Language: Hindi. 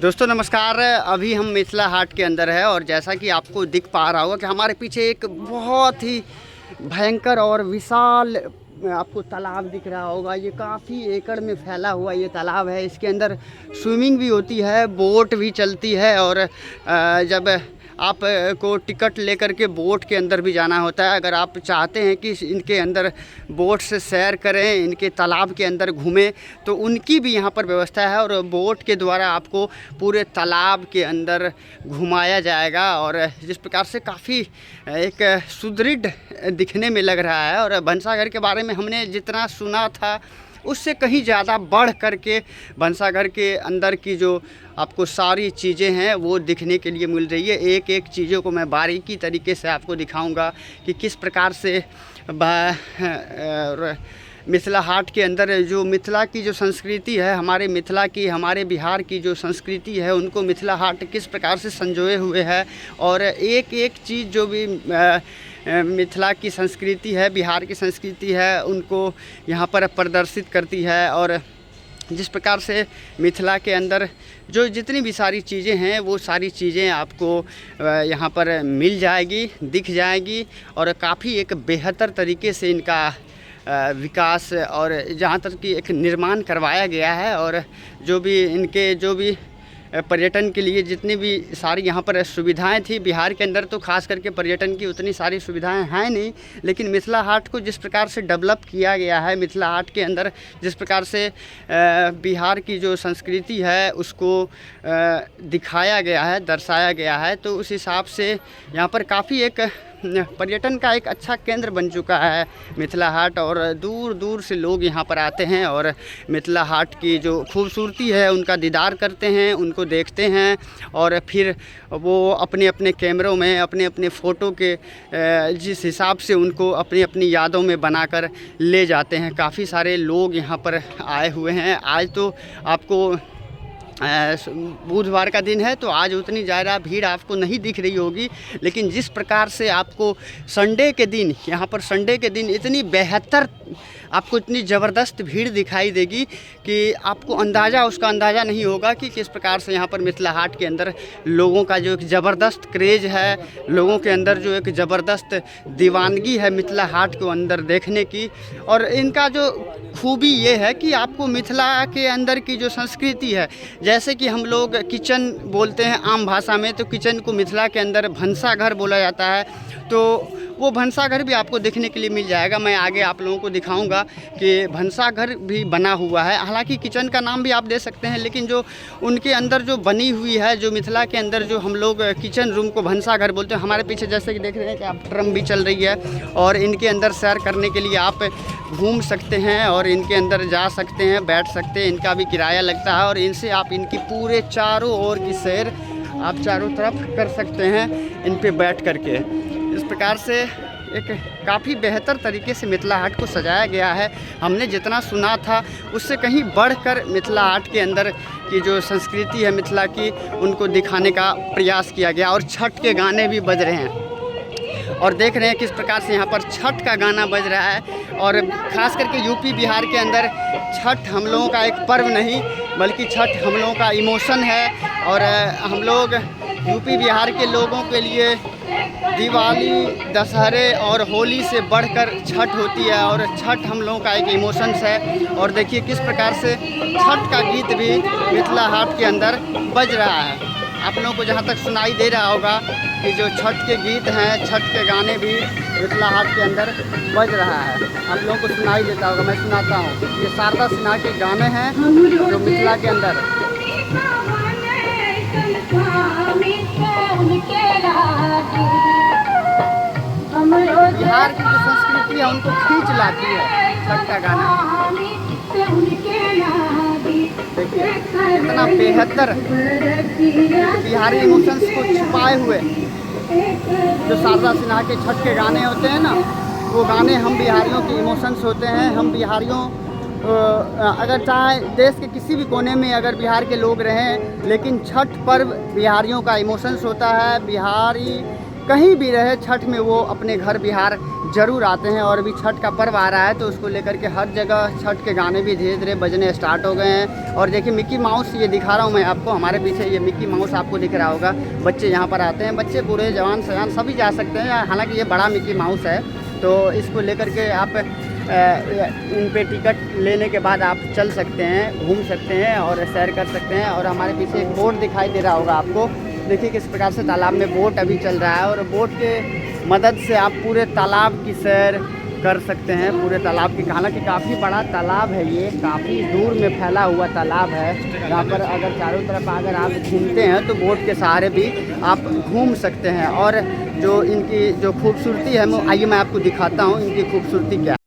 दोस्तों नमस्कार। अभी हम मिथिला हाट के अंदर है और जैसा कि आपको दिख पा रहा होगा कि हमारे पीछे एक बहुत ही भयंकर और विशाल आपको तालाब दिख रहा होगा। ये काफ़ी एकड़ में फैला हुआ ये तालाब है। इसके अंदर स्विमिंग भी होती है, बोट भी चलती है और जब आप को टिकट लेकर के बोट के अंदर भी जाना होता है। अगर आप चाहते हैं कि इनके अंदर बोट से सैर करें, इनके तालाब के अंदर घूमें, तो उनकी भी यहाँ पर व्यवस्था है और बोट के द्वारा आपको पूरे तालाब के अंदर घुमाया जाएगा। और जिस प्रकार से काफ़ी एक सुदृढ़ दिखने में लग रहा है और भंसाघर के बारे में हमने जितना सुना था उससे कहीं ज़्यादा बढ़ कर के भंसाघर के अंदर की जो आपको सारी चीज़ें हैं वो दिखने के लिए मिल रही है। एक एक चीज़ों को मैं बारीकी तरीके से आपको दिखाऊंगा कि किस प्रकार से मिथिला हाट के अंदर जो मिथिला की जो संस्कृति है, हमारे मिथिला की, हमारे बिहार की जो संस्कृति है, उनको मिथिला हाट किस प्रकार से संजोए हुए है और एक एक चीज़ जो भी मिथिला की संस्कृति है, बिहार की संस्कृति है, उनको यहाँ पर प्रदर्शित करती है। और जिस प्रकार से मिथिला के अंदर जो जितनी भी सारी चीज़ें हैं वो सारी चीज़ें आपको यहाँ पर मिल जाएगी, दिख जाएगी और काफ़ी एक बेहतर तरीके से इनका विकास और जहाँ तक कि एक निर्माण करवाया गया है। और जो भी इनके जो भी पर्यटन के लिए जितनी भी सारी यहाँ पर सुविधाएं थी, बिहार के अंदर तो खास करके पर्यटन की उतनी सारी सुविधाएं हैं नहीं, लेकिन मिथिला हाट को जिस प्रकार से डेवलप किया गया है, मिथिला हाट के अंदर जिस प्रकार से बिहार की जो संस्कृति है उसको दिखाया गया है, दर्शाया गया है, तो उस हिसाब से यहाँ पर काफ़ी एक पर्यटन का एक अच्छा केंद्र बन चुका है मिथिला हाट। और दूर दूर से लोग यहाँ पर आते हैं और मिथिला हाट की जो खूबसूरती है उनका दीदार करते हैं, उनको देखते हैं और फिर वो अपने अपने कैमरों में अपने अपने फ़ोटो के जिस हिसाब से उनको अपनी अपनी यादों में बनाकर ले जाते हैं। काफ़ी सारे लोग यहाँ पर आए हुए हैं। आज तो आपको बुधवार का दिन है तो आज उतनी ज़्यादा भीड़ आपको नहीं दिख रही होगी, लेकिन जिस प्रकार से आपको संडे के दिन यहाँ पर संडे के दिन इतनी बेहतर आपको इतनी ज़बरदस्त भीड़ दिखाई देगी कि आपको उसका अंदाज़ा नहीं होगा कि किस प्रकार से यहाँ पर मिथिला हाट के अंदर लोगों का जो एक ज़बरदस्त क्रेज़ है, लोगों के अंदर जो एक ज़बरदस्त दीवानगी है मिथिला हाट को अंदर देखने की। और इनका जो खूबी ये है कि आपको मिथिला के अंदर की जो संस्कृति है, जैसे कि हम लोग किचन बोलते हैं आम भाषा में, तो किचन को मिथिला के अंदर भंसाघर बोला जाता है, तो वो भंसाघर भी आपको देखने के लिए मिल जाएगा। मैं आगे आप लोगों को दिखाऊंगा कि भंसाघर भी बना हुआ है। हालांकि किचन का नाम भी आप दे सकते हैं, लेकिन जो उनके अंदर जो बनी हुई है, जो मिथिला के अंदर जो हम लोग किचन रूम को भंसाघर बोलते हैं। हमारे पीछे जैसे कि देख रहे हैं कि आप ट्रम भी चल रही है और इनके अंदर सैर करने के लिए आप घूम सकते हैं और इनके अंदर जा सकते हैं, बैठ सकते हैं। इनका भी किराया लगता है और इनसे आप इनकी पूरे चारों ओर की सैर आप चारों तरफ कर सकते हैं इन पे बैठ करके। इस प्रकार से एक काफ़ी बेहतर तरीके से मिथिला हाट को सजाया गया है। हमने जितना सुना था उससे कहीं बढ़कर मिथिला हाट के अंदर की जो संस्कृति है मिथिला की, उनको दिखाने का प्रयास किया गया। और छठ के गाने भी बज रहे हैं और देख रहे हैं किस प्रकार से यहाँ पर छठ का गाना बज रहा है। और ख़ास करके यूपी बिहार के अंदर छठ हम लोगों का एक पर्व नहीं बल्कि छठ हम लोगों का इमोशन है। और हम लोग यूपी बिहार के लोगों के लिए दिवाली, दशहरे और होली से बढ़कर छठ होती है और छठ हम लोगों का एक इमोशंस है। और देखिए किस प्रकार से छठ का गीत भी मिथिला हाट के अंदर बज रहा है। आप लोगों को जहाँ तक सुनाई दे रहा होगा कि जो छठ के गीत हैं, छठ के गाने भी मिथिला हाट के अंदर बज रहा है। आप लोगों को सुनाई देता होगा, मैं सुनाता हूँ। ये शारदा सिन्हा के गाने हैं जो मिथिला के अंदर बिहार की जो संस्कृति है उनको खींच लाती है छठ का गाना। देखिए इतना बेहतर बिहारी इमोशंस को छुपाए हुए जो शारदा सिन्हा के छठ के गाने होते हैं ना, वो गाने हम बिहारियों के इमोशंस होते हैं। हम बिहारियों अगर चाहे देश के किसी भी कोने में अगर बिहार के लोग रहें, लेकिन छठ पर्व बिहारियों का इमोशंस होता है। बिहारी कहीं भी रहे, छठ में वो अपने घर बिहार ज़रूर आते हैं। और अभी छठ का पर्व आ रहा है तो उसको लेकर के हर जगह छठ के गाने भी धीरे धीरे बजने स्टार्ट हो गए हैं। और देखिए मिक्की माउस ये दिखा रहा हूँ मैं आपको, हमारे पीछे ये मिक्की माउस आपको दिख रहा होगा। बच्चे यहाँ पर आते हैं, बच्चे बूढ़े जवान सयान सभी जा सकते हैं। हालांकि ये बड़ा मिक्की माउस है तो इसको लेकर के आप इन पे टिकट लेने के बाद आप चल सकते हैं, घूम सकते हैं और सैर कर सकते हैं। और हमारे पीछे एक बोट दिखाई दे रहा होगा आपको, देखिए किस प्रकार से तालाब में बोट अभी चल रहा है। और बोट के मदद से आप पूरे तालाब की सैर कर सकते हैं, पूरे तालाब की। हालांकि काफ़ी बड़ा तालाब है, ये काफ़ी दूर में फैला हुआ तालाब है। यहाँ पर अगर चारों तरफ अगर आप घूमते हैं तो बोट के सहारे भी आप घूम सकते हैं। और जो इनकी जो खूबसूरती है, आइए मैं आपको दिखाता हूँ इनकी खूबसूरती क्या है।